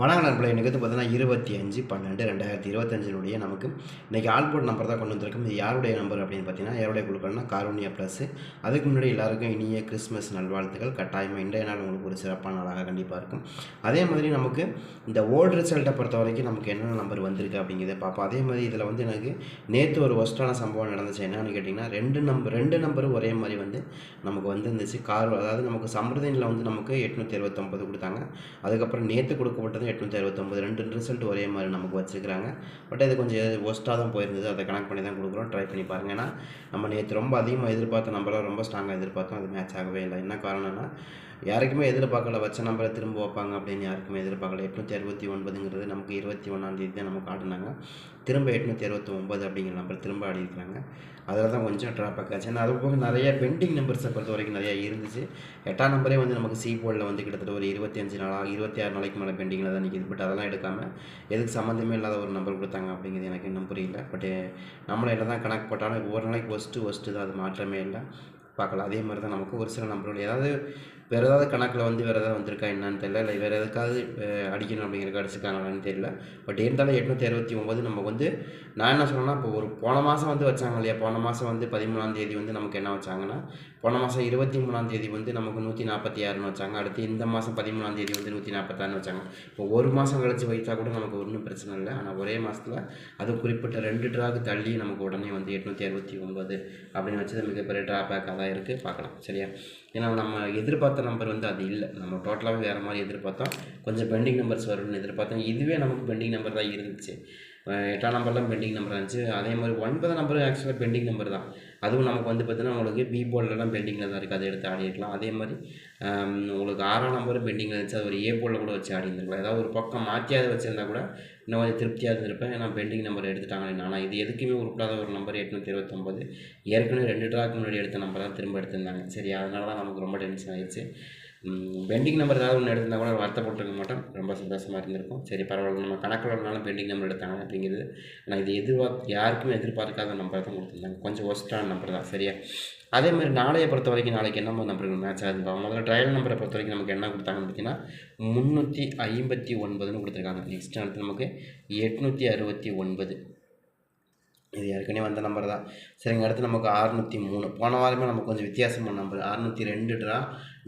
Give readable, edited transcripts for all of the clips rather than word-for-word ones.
வணக்கம் நண்பர்களே. இன்றைக்கி வந்து பார்த்தீங்கன்னா 25/12/2025 நமக்கு இன்றைக்கி ஆல்போர்ட் நம்பர் தான் கொண்டு வந்திருக்கும். இது யாருடைய நம்பர் அப்படின்னு பார்த்தீங்கன்னா யாருடைய குழுக்கள்னா காருண்யா ப்ளஸ். அதுக்கு முன்னாடி எல்லாருக்கும் இனிய கிறிஸ்மஸ் நல்வாழ்த்துக்கள். கட்டாயமாக இன்றைய நாள் உங்களுக்கு ஒரு சிறப்பான நாளாக கண்டிப்பாக இருக்கும். அதே மாதிரி நமக்கு இந்த ஓல்டு ரிசல்ட்டை பொறுத்த வரைக்கும் நமக்கு என்னென்ன நம்பர் வந்திருக்கு அப்படிங்கிறத பார்ப்போம். அதே மாதிரி இதில் வந்து எனக்கு நேற்று ஒரு ஒஸ்ட்டான சம்பவம் நடந்துச்சு. என்னன்னு கேட்டிங்கன்னா ரெண்டு நம்பரும் ஒரே மாதிரி வந்து நமக்கு வந்து இருந்துச்சு. அதாவது நமக்கு சம்பிரதாயத்தில் வந்து நமக்கு 869 கொடுத்தாங்க. அதுக்கப்புறம் நேற்று கொடுக்கப்பட்டது 869 2 ரிசல்ட் ஒரே மாதிரி நமக்கு வச்சுருக்கிறாங்க. பட் இது கொஞ்சம் ஒஸ்ட்டாக தான் போயிருந்தது. அதை கனெக்ட் பண்ணி தான் கொடுக்குறோம். ட்ரை பண்ணி பாருங்கள். ஏன்னா நம்ம நேற்று ரொம்ப அதிகமாக எதிர்பார்த்த நம்பரெலாம் ரொம்ப ஸ்ட்ராங்காக எதிர்பார்த்தோம். அது மேட்ச் ஆகவே இல்லை. என்ன காரணம்னா யாருக்குமே எதிர்பார்க்கல வச்ச நம்பரை திரும்ப வைப்பாங்க அப்படின்னு யாருக்குமே எதிர்பார்க்கல. 869ங்கிறது நமக்கு 21 தான் நமக்கு ஆடினாங்க. திரும்ப 869 அப்படிங்கிற நம்பர் திரும்ப ஆடி இருக்கிறாங்க. அதில் தான் கொஞ்சம் ட்ராபேக் ஆச்சு. ஏன்னா அது போக நிறைய பெண்டிங் நம்பர்ஸை பொறுத்த வரைக்கும் நிறையா இருந்துச்சு. 8ஆம் நம்பரே வந்து நமக்கு சி போர்டில் வந்து கிட்டத்தட்ட ஒரு 25 நாளாக 26 நாளைக்கு மேலே பெண்டிங்கில் தான் நிற்கிது. பட் அதெல்லாம் எடுக்காமல் எதுக்கு சம்மந்தமே இல்லாத ஒரு நம்பர் கொடுத்தாங்க அப்படிங்கிறது எனக்கு இன்னும் புரியல. பட்டு நம்மளை என்ன தான் கணக்கு போட்டாலும் ஒரு நாளைக்கு ஒஸ்ட்டு தான், அது மாற்றமே இல்லை. பார்க்கலாம். அதே மாதிரி தான் நமக்கு ஒரு சில நம்பர்கள் ஏதாவது வேறு ஏதாவது கணக்கில் வந்து வேறு ஏதாவது வந்திருக்கா என்னன்னு தெரியல, இல்லை வேறு எதுக்காவது அடிக்கணும் அப்படிங்கிறதுக்கு அடிச்சுக்காங்களான்னு தெரியல. பட் இருந்தாலும் 869 நமக்கு வந்து நான் என்ன சொன்னேன்னா, இப்போ ஒரு போன மாதம் வந்து வச்சாங்க இல்லையா, போன மாதம் வந்து 13ஆம் தேதி வந்து நமக்கு என்ன வச்சாங்கன்னா, போன மாதம் 23ஆம் தேதி வந்து நமக்கு 146ன்னு வச்சாங்க. அடுத்து இந்த மாதம் 13ஆம் தேதி வந்து 146ன்னு வச்சாங்க. இப்போ ஒரு மாதம் கழித்து வைத்தா கூட நமக்கு ஒன்றும் பிரச்சனை இல்லை. ஆனால் ஒரே மாதத்தில் அது குறிப்பிட்ட 2 ட்ராக்கு தள்ளி நமக்கு உடனே வந்து 869 அப்படின்னு வச்சது மிகப்பெரிய ட்ராபேக்காக தான் இருக்குது. பார்க்கலாம் சரியா. ஏன்னா நம்ம எதிர்பார்த்த நம்பர் வந்து அது இல்லை. நம்ம டோட்டலாகவே வேறு மாதிரி எதிர்பார்த்தோம். கொஞ்சம் பெண்டிங் நம்பர்ஸ் வரும்னு எதிர்பார்த்தோம். இதுவே நமக்கு பெண்டிங் நம்பர் தான் இருந்துச்சு. 8ஆம் நம்பர்லாம் பெண்டிங் நம்பர் இருந்துச்சு. அதே மாதிரி 9ஆம் நம்பர் ஆக்சுவலாக பெண்டிங் நம்பர் தான். அதுவும் நமக்கு வந்து பார்த்தீங்கன்னா உங்களுக்கு பி போர்டிலலாம் பெண்டிங்கில் தான் இருக்குது. அதை எடுத்து ஆடிருக்கலாம். அதே மாதிரி உங்களுக்கு 6ஆம் நம்பரும் பெண்டிங்கில் இருந்துச்சு. அது ஒரு ஏ போர்டில் கூட வச்சு ஆடி இருந்திருக்கலாம். ஏதாவது ஒரு பக்கம் மாற்றியாவது வச்சுருந்தா கூட இன்னும் கொஞ்சம் திருப்தியாக இருந்திருப்பேன். ஏன்னா பெண்டிங் நம்பர் எடுத்துட்டாங்க. ஆனால் இது எதுக்குமே உருப்படாத ஒரு நம்பர் 829 ஏற்கனவே 2 ட்ராக்கு முன்னாடி எடுத்த நம்பர் தான் திரும்ப எடுத்திருந்தாங்க. சரி, அதனால தான் நமக்கு ரொம்ப டென்ஷன் ஆகிடுச்சு. பெண்டிங் நம்பர் ஏதாவது ஒன்று எடுத்திருந்தா கூட வருத்தப்பட்டுருக்க மாட்டோம். ரொம்ப சந்தோஷமாக இருந்திருக்கும். சரி பரவாயில்ல, நம்ம கணக்கில் இருந்தாலும் பெண்டிங் நம்பர் எடுத்தாங்க அப்படிங்கிறது. ஆனால் இது யாருக்குமே எதிர்பார்க்காத நம்பர் தான் கொடுத்துருந்தாங்க. கொஞ்சம் ஒஸ்ட்டான நம்பர் தான் சரியா. அதே மாதிரி நாளையை பொறுத்த வரைக்கும் நாளைக்கு என்ன நம்பர்கள் மேட்ச் ஆகுதுப்பா. முதல்ல ட்ரையல் நம்பரை பொறுத்த வரைக்கும் நமக்கு என்ன கொடுத்தாங்கன்னு பார்த்தீங்கன்னா 359ன்னு கொடுத்துருக்காங்க. நெக்ஸ்ட் அடுத்து நமக்கு 869. இது ஏற்கனவே வந்த நம்பர் தான். சரிங்க. அடுத்து நமக்கு 603. போன வாரமே நமக்கு கொஞ்சம் வித்தியாசமான நம்பர் 602 ட்ரா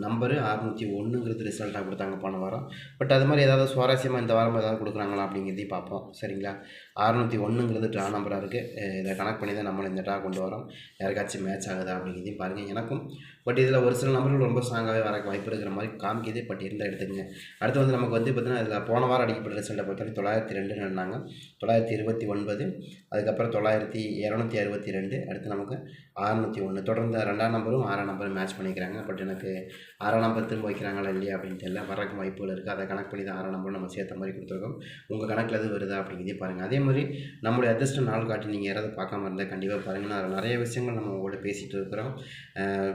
நம்பரு 601ங்கிறது ரிசல்ட்டாக கொடுத்தாங்க போன வாரம். பட் அது மாதிரி ஏதாவது சுவாரஸ்யமாக இந்த வாரம் ஏதாவது கொடுக்குறாங்களா அப்படிங்கிறதையும் பார்ப்போம் சரிங்களா. 601ங்கிறது ட்ரா நம்பராக இருக்குது. இதை கனெக்ட் பண்ணி தான் நம்மளும் இந்த ட்ரா கொண்டு வரோம். யாருக்காச்சும் மேட்ச் ஆகுதா அப்படிங்கிறதையும் பாருங்கள். எனக்கும் பட் இதில் ஒரு சில நம்பர்கள் ரொம்ப ஸ்ட்ராங்காகவே வர வாய்ப்பு இருக்கிற மாதிரி காமிக்கிது. பட் இருந்தால் எடுத்துக்கங்க. அடுத்து வந்து நமக்கு வந்து பார்த்திங்கன்னா இதில் போன வாரம் அடிக்கப்பட்ட ரிசல்ட்டை பொறுத்தவரை 902 நடந்தாங்க. 929, அதுக்கப்புறம் 262, அடுத்து நமக்கு 601. தொடர்ந்து 2ஆம் நம்பரும் 6ஆம் நம்பரும் மேட்ச் பண்ணிக்கிறாங்க. பட் எனக்கு 6ஆம் நம்பர் திரும்ப வைக்கிறாங்களா இல்லையா அப்படின்னு தெரியல. வரக்கு வாய்ப்புகள் இருக்குது. அதை கனெக்ட் பண்ணி தான் 6ஆம் நம்பரும் நம்ம சேர்த்த மாதிரி கொடுத்துருக்கோம். உங்கள் கணக்கில் எது வருதா அப்படிங்கிறதே பாருங்கள். அதே மாதிரி நம்மளுடைய அதிர்ஷ்ட நாள் காட்டி நீங்கள் யாராவது பார்க்காம இருந்தால் கண்டிப்பாக பாருங்கள். அதில் நிறைய விஷயங்கள் நம்ம உங்கள்கிட்ட பேசிகிட்டு இருக்கிறோம்.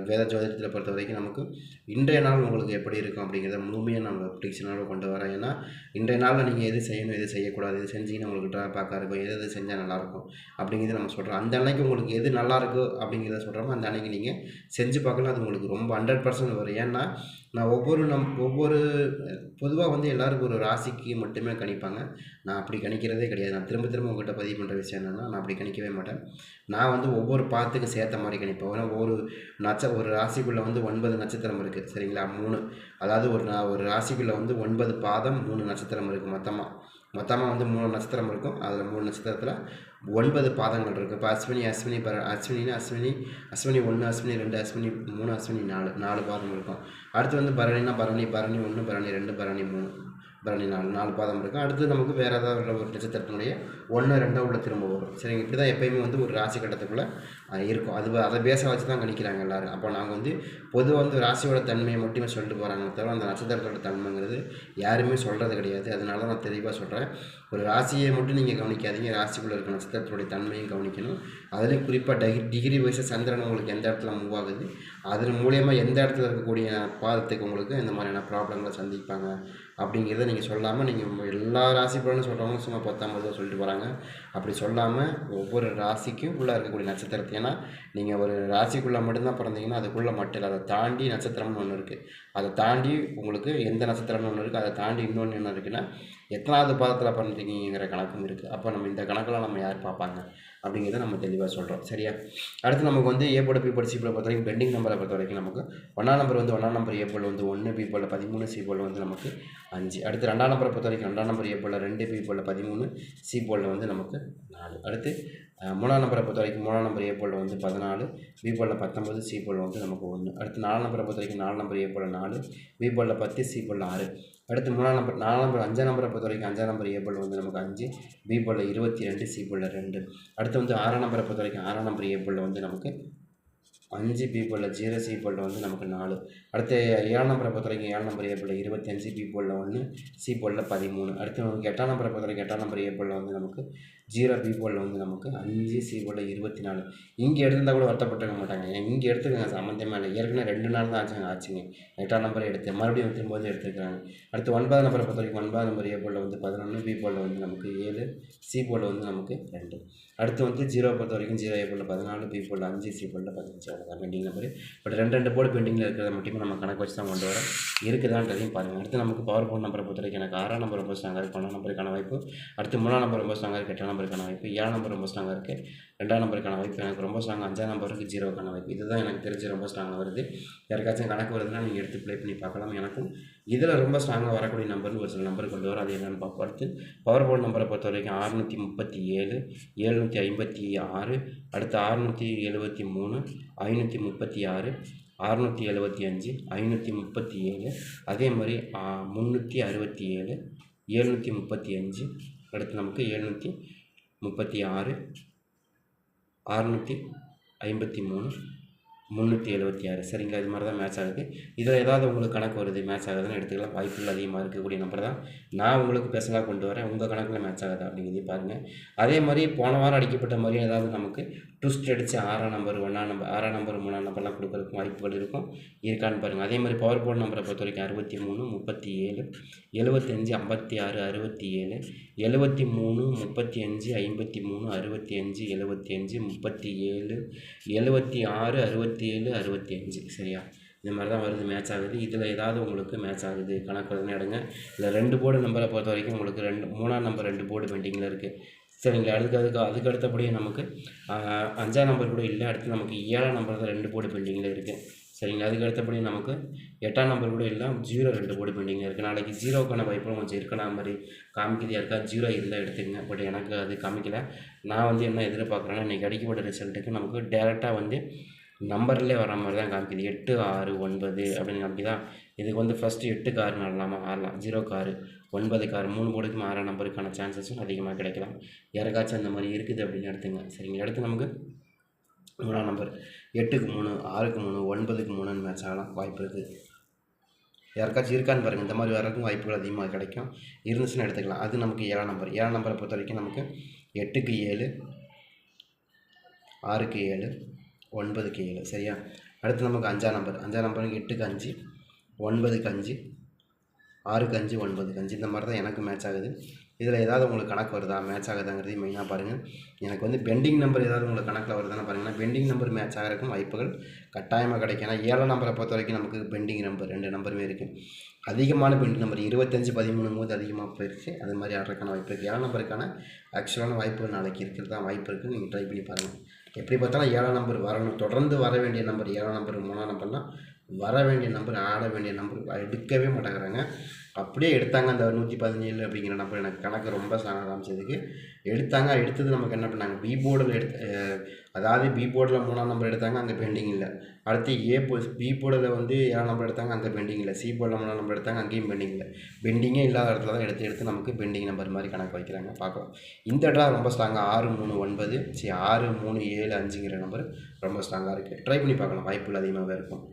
வேத ஜோதிடத்தில் பொறுத்த வரைக்கும் நமக்கு இன்றைய நாள் உங்களுக்கு எப்படி இருக்கும் அப்படிங்கிறத முழுமையாக நம்ம ப்ரிடிக்ஷனோட கொண்டு வரோம். ஏன்னா இன்றைய நாளில் நீங்கள் எது செய்யணும் எது செய்யக்கூடாது, எது செஞ்சீங்கன்னா உங்களுக்கு ட்ராபேக்காக இருக்கும், எது செஞ்சால் நல்லாயிருக்கும் அப்படிங்கிறது நம்ம சொல்கிறோம். அந்த அன்னைக்கு உங்களுக்கு எது நல்லாயிருக்கும் அப்படிங்கிறத சொல்கிறோமோ அந்த அன்னைக்கு நீங்கள் செஞ்சு பார்க்கலாம். அது உங்களுக்கு ரொம்ப 100% வரும். ஏன்னா நான் ஒவ்வொரு பொதுவாக வந்து எல்லாருக்கும் ஒரு ராசிக்கு மட்டுமே கணிப்பாங்க. நான் அப்படி கணிக்கிறதே கிடையாது. நான் திரும்ப உங்கள்கிட்ட பதிவு பண்ணுற விஷயம் என்னென்னா, நான் அப்படி கணிக்கவே மாட்டேன். நான் வந்து ஒவ்வொரு பாத்துக்கு சேர்த்த மாதிரி கணிப்பேன். ஏன்னா ஒரு ராசிக்குள்ளே வந்து 9 நட்சத்திரம் இருக்குது சரிங்களா. 3 அதாவது ஒரு ராசிக்குள்ளே வந்து 9 பாதம் 3 நட்சத்திரம் இருக்குது. மொத்தமாக வந்து 3 நட்சத்திரம் இருக்கும். அதில் 3 நட்சத்திரத்தில் 9 பாதங்கள் இருக்குது. இப்போ அஸ்வினினா அஸ்வினி 1, அஸ்வினி 2, அஸ்வினி 3, அஸ்வினி 4 பாதம் இருக்கும். அடுத்து வந்து பரணி 1, பரணி 2, பரணி 3, பரணி 4 பாதம் இருக்கும். அடுத்து நமக்கு வேறு ஏதாவது ஒரு நட்சத்திரத்தினுடைய 1, 2 உள்ள திரும்ப வரும் சரிங்க. இப்படி தான் எப்போயுமே வந்து ஒரு ராசி கட்டத்துக்குள்ளே இருக்கும். அதை பேச வச்சு தான் கணிக்கிறாங்க எல்லோரும். அப்போ நாங்கள் வந்து பொதுவாக வந்து ராசியோட தன்மையை மட்டுமே சொல்லிட்டு போகிறாங்க தவிர அந்த நட்சத்திரத்தோட தன்மைங்கிறது யாருமே சொல்கிறது கிடையாது. அதனால நான் தெளிவாக சொல்கிறேன். ஒரு ராசியை மட்டும் நீங்கள் கவனிக்காதீங்க, ராசிக்குள்ளே இருக்க நட்சத்திரத்தோடைய தன்மையும் கவனிக்கணும். அதுலேயும் குறிப்பாக டிகிரி வைஸாக சந்திரன் உங்களுக்கு எந்த இடத்துல மூவ் ஆகுது, அதன் மூலியமாக எந்த இடத்துல இருக்கக்கூடிய பாதத்துக்கு உங்களுக்கு இந்த மாதிரியான ப்ராப்ளங்களை சந்திப்பாங்க அப்படிங்கிறத நீங்கள் சொல்லாமல் நீங்கள் எல்லா ராசி பலனும் சொல்கிறவங்க சும்மா 10-50 சொல்லிட்டு போகிறாங்க. அப்படி சொல்லாமல் ஒவ்வொரு ராசிக்கும் உள்ளே இருக்கக்கூடிய நட்சத்திரத்தை, ஏன்னா நீங்கள் ஒரு ராசிக்குள்ளே மட்டும்தான் பிறந்தீங்கன்னா அதுக்குள்ளே மட்டும் இல்லை, அதை தாண்டி நட்சத்திரம்னு ஒன்று இருக்குது. அதை தாண்டி உங்களுக்கு எந்த நட்சத்திரம்னு ஒன்று இருக்குது, அதை தாண்டி இன்னொன்று என்ன இருக்குன்னா எத்தனாவது பாதத்தில் பிறந்தீங்கிற கணக்கும் இருக்குது. அப்போ நம்ம இந்த கணக்கெல்லாம் நம்ம யார் பார்ப்பாங்க அப்படிங்கிறத நம்ம தெளிவாக சொல்கிறோம். சரியா? அடுத்து நமக்கு வந்து A board, B board, C board பொறுத்த வரைக்கும் பெண்டிங் நம்பரை பொறுத்த வரைக்கும் நமக்கு 1ஆம் நம்பர் வந்து 1ஆம் நம்பர் ஏ போர்டில் வந்து 1, பி போர்டில் 13, சி போர்டில் வந்து நமக்கு 5. அடுத்து 2ஆம் நம்பரை பொறுத்த வரைக்கும் 2ஆம் நம்பர் ஏ போர்டில் 2, பி போர்டில் 13, சி போர்டில் வந்து நமக்கு 4. அடுத்து 3ஆம் நம்பரை பொறுத்த வரைக்கும் 3ஆம் நம்பர் ஏ போர்டில் வந்து 14, பி போர்டில் 19, சி போர்டில் வந்து நமக்கு 1. அடுத்து 4ஆம் நம்பரை பொறுத்த வரைக்கும் 4ஆம் நம்பர் ஏ போர்டில் 4, பி போர்டில் 10, சி போர்டில் 6. அடுத்து 3ஆம் நம்பர் 4ஆம் நம்பர் 5ஆம் நம்பரை பொறுத்த வரைக்கும் 5ஆம் நம்பர் ஏ போர்டில் வந்து நமக்கு 5, பி போர்டில் 22, சி போர்டில் 2. அடுத்து வந்து 6ஆம் நம்பரை பொறுத்த வரைக்கும் 6ஆம் நம்பர் ஏ போர்டில் வந்து நமக்கு 5, பி போர்டில் 0, சி போர்டில் வந்து நமக்கு 4. அடுத்து 7ஆம் நம்பரை பொறுத்த வரைக்கும் 7ஆம் நம்பர் ஏ போர்டில் 25, பி போர்டில் 1, சி போர்டில் 13. அடுத்து நமக்கு 8ஆம் நம்பரை பொறுத்த வரைக்கும் 8ஆம் நம்பர் ஏ போர்டில் வந்து நமக்கு 0, பி போர்டில் வந்து நமக்கு 5, சி போர்டில் 24. இங்கே எடுத்திருந்தால் கூட வருத்தப்பட்டுக்க மாட்டாங்க. இங்கே எடுத்துக்கங்க, சம்மந்தமே இல்லை. ஏற்கனவே 2 நாள் தான் ஆச்சுங்க 8ஆம் நம்பரை எடுத்து மறுபடியும் திரும்போது எடுத்துருக்காங்க. அடுத்து 9ஆம் நம்பரை பொறுத்த வரைக்கும் 9ஆம் நம்பர் ஏ போர்டில் வந்து 11, பி போர்டில் வந்து நமக்கு 7, சி போர்டில் வந்து நமக்கு 2. அடுத்து வந்து 0 பொறுத்த வரைக்கும் 0 ஏ போர்டில் 14, பி போர்டில் 5, சி போர்டில் 15. அவ்வளோதான் பெண்டிங் நம்பர். பட் 2 போர்டு பெண்டிங்கில் இருக்கிறத மட்டுமே நம்ம கணக்கு வச்சு தான் கொண்டு வரோம். இருக்குதான்றதையும் பாருங்கள். அடுத்து நமக்கு பவர் போர்டு நம்பரை பொறுத்த வரைக்கும் எனக்கு 6ஆம் நம்பர் ரொம்ப ஸ்ட்ராங்காக இருக்குது, 1ஆம் நம்பருக்கான வாய்ப்பு. அடுத்து 3ஆம் நம்பர் ரொம்ப ஸ்ட்ராங்காக இருக்குது, 8ஆம் நம்பருக்கான வாய்ப்பு. 7ஆம் நம்பர் ரொம்ப ஸ்ட்ராங்காக இருக்குது, 2ஆம் நம்பருக்கான வாய்ப்பு. எனக்கு ரொம்ப ஸ்ட்ராங்காக 5ஆம் நம்பருக்கு 0க்கான வாய்ப்பு. இதுதான் எனக்கு தெரிஞ்சு ரொம்ப ஸ்ட்ராங்காக வருது. யாருக்காச்சும் கணக்கு வருதுன்னா நீங்கள் எடுத்து ப்ளே பண்ணி பார்க்கலாம். எனக்கும் இதில் ரொம்ப ஸ்ட்ராங்காக வரக்கூடிய நம்பர்னு ஒரு சில நம்பர் கொண்டு வரும். அது என்னென்னு பார்ப்போம். அடுத்து பவர் போர்டு நம்பரை பொறுத்த வரைக்கும் 637, 756, அடுத்து 673, 536, 675, 537, அதே மாதிரி 367, 735, அடுத்து நமக்கு 736, 653, 376. சரிங்களா? இது மாதிரி தான் மேட்ச் ஆகுது. இதில் ஏதாவது உங்களுக்கு கணக்கு வருது மேட்ச் ஆகுதுன்னு எடுத்துக்கலாம். வாய்ப்புகள் அதிகமாக இருக்கக்கூடிய நம்பர் தான் நான் உங்களுக்கு பெர்சனலாக கொண்டு வரேன். உங்கள் கணக்கில் மேட்ச் ஆகுதா அப்படிங்கிறதையும் பாருங்கள். அதே மாதிரி போன வாரம் அடிக்கப்பட்ட மாதிரி ஏதாவது நமக்கு ட்விஸ்ட் அடித்து 6ஆம் நம்பர் 1ஆம் நம்பர் 6ஆம் நம்பர் 3ஆம் நம்பர்லாம் கொடுக்குறதுக்கு வாய்ப்புகள் இருக்கும். இருக்கான்னு பாருங்கள். அதே மாதிரி பவர் போர்டு நம்பரை பொறுத்த வரைக்கும் 63, 37, 75, 56, 67, 73, 35, 53, 65, 75, 37, 76, 67, 65. சரியா? இந்த மாதிரி தான் வருது, மேட்ச் ஆகுது. இதில் ஏதாவது உங்களுக்கு மேட்ச் ஆகுது கணக்கு வருதுன்னு எடுங்க. இல்லை 2 போர்டு நம்பரை பொறுத்த வரைக்கும் உங்களுக்கு 3ஆம் நம்பர் 2 போர்டு பெண்டிங்கில் இருக்குது. சரிங்களா? அதுக்கு அடுத்தபடியே நமக்கு 5ஆம் நம்பர் கூட இல்லை. அடுத்து நமக்கு 7ஆம் நம்பர் தான் 2 போர்டு பெண்டிங்கில் இருக்குது. சரிங்களா? அதுக்கு அடுத்தபடி நமக்கு 8ஆம் நம்பர் கூட இல்லை, 0 2 போர்டு பெண்டிங்கில் இருக்குது. நாளைக்கு 0க்கான வாய்ப்பும் கொஞ்சம் இருக்கிற மாதிரி காமிக்குது. யாருக்கா 0 இருந்தால் எடுத்துக்கங்க. பட் எனக்கு அது காமிக்கலை. நான் வந்து என்ன எதிர்பார்க்குறேன்னா இன்றைக்கி அடிக்கப்பட்ட ரிசல்ட்டுக்கு நமக்கு டேரெக்டாக வந்து நம்பர்லேயே வர மாதிரி தான் காமிக்குது. 8, 6, 9 அப்படின்னு காமிக்குதா. இதுக்கு வந்து ஃபஸ்ட்டு 8க்கு 6 ஆடலாமா? ஆடலாம். 0க்கு 6, 9க்கு 6, 3 போர்டுக்கும் 6ஆம் நம்பருக்கான சான்சஸும் அதிகமாக கிடைக்கலாம். யாருக்காச்சும் அந்த மாதிரி இருக்குது அப்படின்னு எடுத்துங்க. சரிங்க? அடுத்து நமக்கு 3ஆம் நம்பர் 8க்கு 3, 6க்கு 3, 9க்கு 3ன்னு மேட்ச் ஆகலாம். வாய்ப்பு இருக்குது. யாருக்காச்சும் இருக்கான்னு பாருங்கள். இந்த மாதிரி வரக்கும் வாய்ப்புகள் அதிகமாக கிடைக்கும். இருந்துச்சுன்னு எடுத்துக்கலாம். அது நமக்கு 7ஆம் நம்பர். 7ஆம் நம்பரை பொறுத்த வரைக்கும் நமக்கு 8க்கு 7, 6க்கு 7, 9க்கு 7. சரியா? அடுத்து நமக்கு 5ஆம் நம்பர். 5ஆம் நம்பருக்கு 8க்கு 5, 9க்கு 5, 6க்கு 5, 9க்கு 5. இந்த மாதிரி தான் எனக்கு மேட்ச் ஆகுது. இதில் ஏதாவது உங்களுக்கு கணக்கு வருதா மேட்ச் ஆகுதாங்கிறதையும் மெயினாக பாருங்கள். எனக்கு வந்து பெண்டிங் நம்பர் ஏதாவது உங்களுக்கு கணக்கில் வருதான்னு பாருங்கன்னா பெண்டிங் நம்பர் மேட்ச் ஆகிறதுக்கும் வாய்ப்புகள் கட்டாயமாக கிடைக்கும். ஏன்னா 7ஆம் நம்பரை பொறுத்த வரைக்கும் நமக்கு பெண்டிங் நம்பர் 2 நம்பருமே இருக்குது. அதிகமான பெண்டிங் நம்பர் 25, 13 போது அதிகமாக போயிடுச்சு. அது மாதிரி ஆடுறதுக்கான வாய்ப்பு இருக்குது. 7ஆம் நம்பருக்கான ஆக்சுவலான வாய்ப்புகள் நாளைக்கு இருக்கிறது தான் வாய்ப்பு இருக்குது. நீங்கள் ட்ரை பண்ணி பாருங்கள். எப்படி பார்த்தாலும் 7ஆம் நம்பர் வரணும். தொடர்ந்து வர வேண்டிய நம்பர் 7ஆம் நம்பர் 3ஆம் நம்பர்னால் வர வேண்டிய நம்பர், ஆட வேண்டிய நம்பர் எடுக்கவே மாட்டேங்கிறாங்க. அப்படியே எடுத்தாங்க அந்த 117 அப்படிங்கிற நம்பர். எனக்கு கணக்கு ரொம்ப ஸ்ட்ராங்காக காமிச்சதுக்கு எடுத்தது நமக்கு என்ன பண்ணாங்க, பி போர்டில் அதாவது பி போர்டில் 3ஆம் நம்பர் எடுத்தாங்க, அங்கே பெண்டிங் இல்லை. அடுத்து பி போர்டில் வந்து 7ஆம் நம்பர் எடுத்தாங்க, அங்கே பெண்டிங் இல்லை. சி போர்டில் 3ஆம் நம்பர் எடுத்தாங்க, அங்கேயும் பெண்டிங் இல்லை. பெண்டிங்கே இல்லாத இடத்துல தான் எடுத்து நமக்கு பெண்டிங் நம்பர் மாதிரி கணக்கு வைக்கிறாங்க. பார்க்கலாம். இந்த இடம் ரொம்ப ஸ்ட்ராங்காக 6, 3, 9, 6, 3, 7, 5ங்கிற நம்பர் ரொம்ப ஸ்ட்ராங்காக இருக்குது. ட்ரை பண்ணி பார்க்கலாம். வாய்ப்புகள் அதிகமாகவே இருக்கும்.